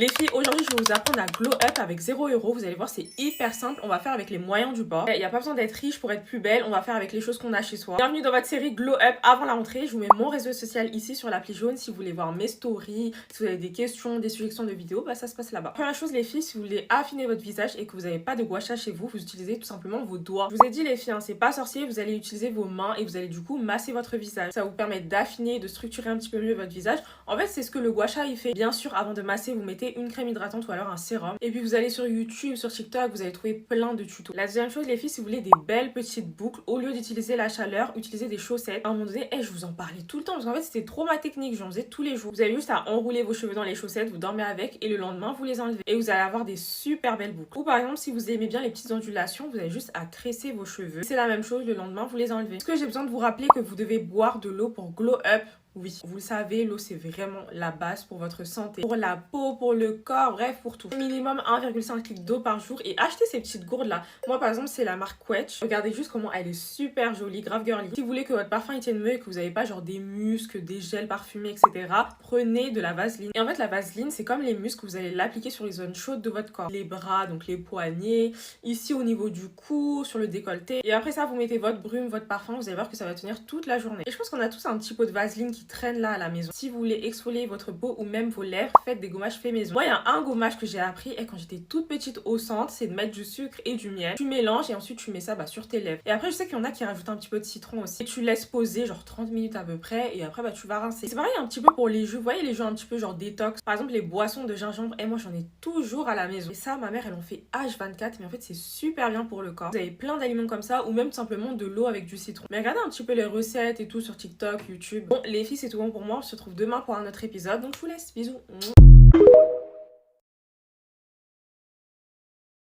Les filles, aujourd'hui je vais vous apprendre à glow up avec 0 €. Vous allez voir, c'est hyper simple. On va faire avec les moyens du bord. Il n'y a pas besoin d'être riche pour être plus belle. On va faire avec les choses qu'on a chez soi. Bienvenue dans votre série glow up avant la rentrée. Je vous mets mon réseau social ici sur l'appli jaune. Si vous voulez voir mes stories, si vous avez des questions, des suggestions de vidéos, bah ça se passe là-bas. Première chose les filles, si vous voulez affiner votre visage et que vous n'avez pas de gua sha chez vous, vous utilisez tout simplement vos doigts. Je vous ai dit les filles, hein, c'est pas sorcier. Vous allez utiliser vos mains et vous allez du coup masser votre visage. Ça va vous permettre d'affiner, de structurer un petit peu mieux votre visage. En fait, c'est ce que le gua sha il fait. Bien sûr, avant de masser, vous mettez une crème hydratante ou alors un sérum. Et puis vous allez sur YouTube, sur TikTok, vous allez trouver plein de tutos. La deuxième chose les filles, si vous voulez des belles petites boucles, au lieu d'utiliser la chaleur, utilisez des chaussettes. À un moment donné, je vous en parlais tout le temps parce qu'en fait c'était trop ma technique, j'en faisais tous les jours. Vous avez juste à enrouler vos cheveux dans les chaussettes, vous dormez avec et le lendemain vous les enlevez. Et vous allez avoir des super belles boucles. Ou par exemple si vous aimez bien les petites ondulations, vous avez juste à tresser vos cheveux. C'est la même chose, le lendemain vous les enlevez. Est-ce que j'ai besoin de vous rappeler que vous devez boire de l'eau pour glow up? Oui, vous le savez, l'eau c'est vraiment la base pour votre santé, pour la peau, pour le corps, bref pour tout. Minimum 1,5 litre d'eau par jour et achetez ces petites gourdes là. Moi par exemple c'est la marque Quetch. Regardez juste comment elle est super jolie, grave girly. Si vous voulez que votre parfum il tienne mieux et que vous n'avez pas genre des muscles, des gels parfumés etc, prenez de la vaseline. Et en fait la vaseline c'est comme les muscles, vous allez l'appliquer sur les zones chaudes de votre corps. Les bras, donc les poignets, ici au niveau du cou, sur le décolleté. Et après ça vous mettez votre brume, votre parfum, vous allez voir que ça va tenir toute la journée. Et je pense qu'on a tous un petit pot de vaseline qui traîne là à la maison. Si vous voulez exfolier votre peau ou même vos lèvres, faites des gommages faits maison. Moi, il y a un gommage que j'ai appris et quand j'étais toute petite au centre, c'est de mettre du sucre et du miel. Tu mélanges et ensuite tu mets ça sur tes lèvres. Et après, je sais qu'il y en a qui rajoutent un petit peu de citron aussi. Et tu laisses poser genre 30 minutes à peu près et après tu vas rincer. C'est pareil un petit peu pour les jus. Vous voyez les jus un petit peu genre détox. Par exemple, les boissons de gingembre. Et moi, j'en ai toujours à la maison. Et ça, ma mère, elle en fait H24. Mais en fait, c'est super bien pour le corps. Vous avez plein d'aliments comme ça ou même tout simplement de l'eau avec du citron. Mais regardez un petit peu les recettes et tout sur TikTok, YouTube. Bon, les filles, c'est tout bon pour moi. On se retrouve demain pour un autre épisode. Donc je vous laisse. Bisous.